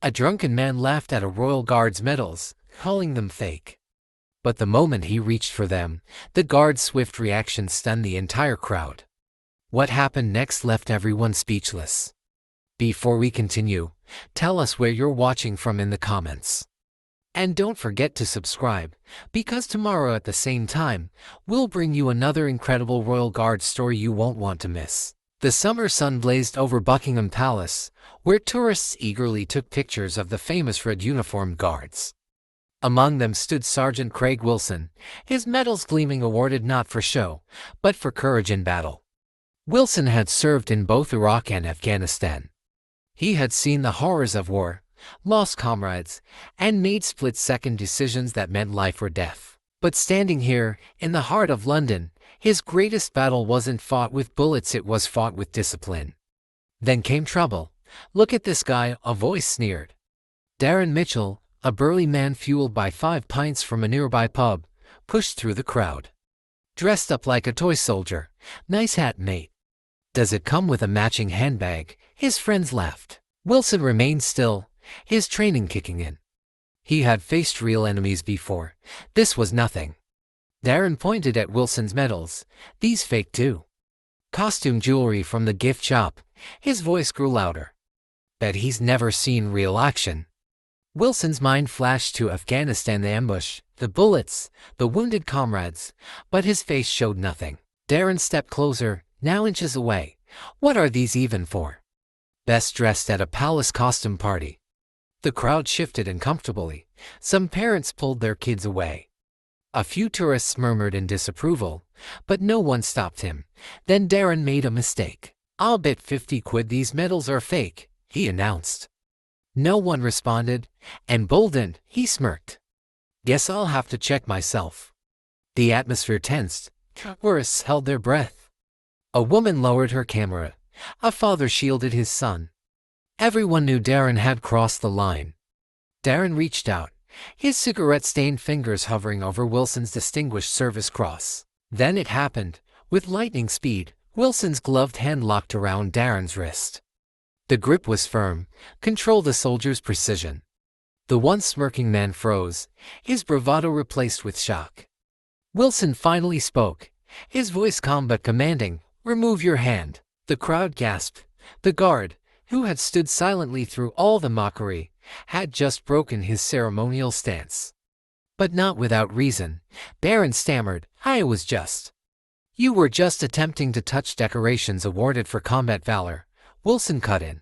A drunken man laughed at a royal guard's medals, calling them fake. But the moment he reached for them, the guard's swift reaction stunned the entire crowd. What happened next left everyone speechless. Before we continue, tell us where you're watching from in the comments. And don't forget to subscribe, because tomorrow at the same time, we'll bring you another incredible royal guard story you won't want to miss. The summer sun blazed over Buckingham Palace, where tourists eagerly took pictures of the famous red uniformed guards. Among them stood Sergeant Craig Wilson, his medals gleaming, awarded not for show, but for courage in battle. Wilson had served in both Iraq and Afghanistan. He had seen the horrors of war, lost comrades, and made split-second decisions that meant life or death. But standing here, in the heart of London, his greatest battle wasn't fought with bullets, it was fought with discipline. Then came trouble. "Look at this guy," a voice sneered. Darren Mitchell, a burly man fueled by 5 pints from a nearby pub, pushed through the crowd. Dressed up like a toy soldier. "Nice hat, mate." "Does it come with a matching handbag?" His friends laughed. Wilson remained still, his training kicking in. He had faced real enemies before. This was nothing. Darren pointed at Wilson's medals. "These fake too. Costume jewelry from the gift shop." His voice grew louder. "Bet he's never seen real action." Wilson's mind flashed to Afghanistan, the ambush, the bullets, the wounded comrades, but his face showed nothing. Darren stepped closer, now inches away. "What are these even for?" "Best dressed at a palace costume party." The crowd shifted uncomfortably. Some parents pulled their kids away. A few tourists murmured in disapproval, but no one stopped him. Then Darren made a mistake. "I'll bet 50 quid these medals are fake," he announced. No one responded. Emboldened, he smirked. "Guess I'll have to check myself." The atmosphere tensed. Tourists held their breath. A woman lowered her camera. A father shielded his son. Everyone knew Darren had crossed the line. Darren reached out, his cigarette-stained fingers hovering over Wilson's Distinguished Service Cross. Then it happened. With lightning speed, Wilson's gloved hand locked around Darren's wrist. The grip was firm, controlled the soldier's precision. The once smirking man froze, his bravado replaced with shock. Wilson finally spoke, his voice calm but commanding. "Remove your hand." The crowd gasped. The guard, who had stood silently through all the mockery, had just broken his ceremonial stance. But not without reason. Darren stammered, "I was just..." "You were just attempting to touch decorations awarded for combat valor," Wilson cut in.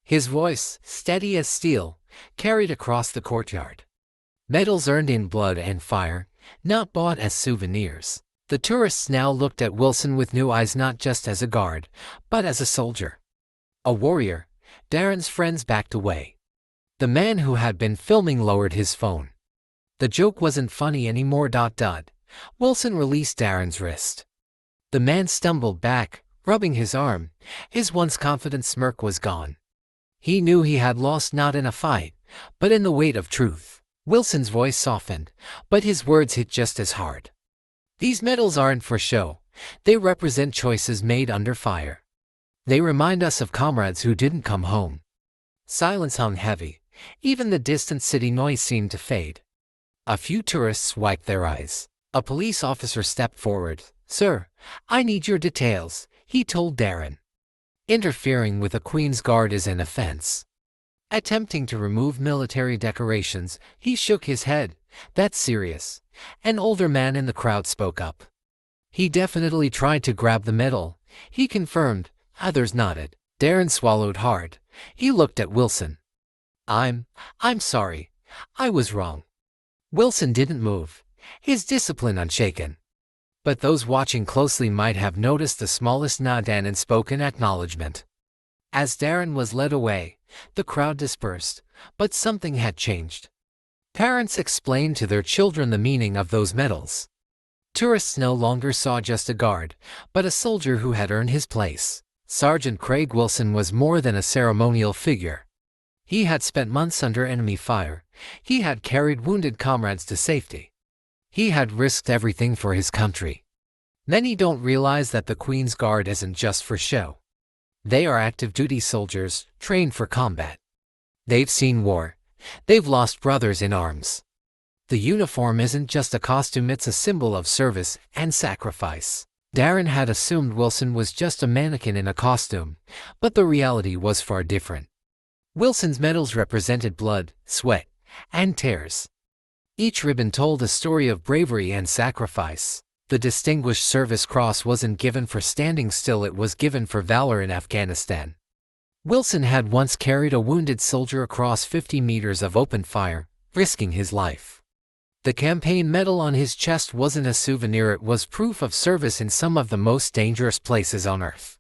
His voice, steady as steel, carried across the courtyard. "Medals earned in blood and fire, not bought as souvenirs." The tourists now looked at Wilson with new eyes, not just as a guard, but as a soldier. A warrior. Darren's friends backed away. The man who had been filming lowered his phone. The joke wasn't funny anymore. Wilson released Darren's wrist. The man stumbled back, rubbing his arm. His once confident smirk was gone. He knew he had lost, not in a fight, but in the weight of truth. Wilson's voice softened, but his words hit just as hard. "These medals aren't for show. They represent choices made under fire. They remind us of comrades who didn't come home." Silence hung heavy. Even the distant city noise seemed to fade. A few tourists wiped their eyes. A police officer stepped forward. "Sir, I need your details," he told Darren. "Interfering with a Queen's Guard is an offense." Attempting to remove military decorations, he shook his head. "That's serious." An older man in the crowd spoke up. "He definitely tried to grab the medal," he confirmed. Others nodded. Darren swallowed hard. He looked at Wilson. I'm sorry. I was wrong." Wilson didn't move, his discipline unshaken. But those watching closely might have noticed the smallest nod and unspoken acknowledgement. As Darren was led away, the crowd dispersed, but something had changed. Parents explained to their children the meaning of those medals. Tourists no longer saw just a guard, but a soldier who had earned his place. Sergeant Craig Wilson was more than a ceremonial figure. He had spent months under enemy fire. He had carried wounded comrades to safety. He had risked everything for his country. Many don't realize that the Queen's Guard isn't just for show. They are active duty soldiers, trained for combat. They've seen war. They've lost brothers in arms. The uniform isn't just a costume, it's a symbol of service and sacrifice. Darren had assumed Wilson was just a mannequin in a costume, but the reality was far different. Wilson's medals represented blood, sweat, and tears. Each ribbon told a story of bravery and sacrifice. The Distinguished Service Cross wasn't given for standing still, it was given for valor in Afghanistan. Wilson had once carried a wounded soldier across 50 meters of open fire, risking his life. The campaign medal on his chest wasn't a souvenir, it was proof of service in some of the most dangerous places on earth.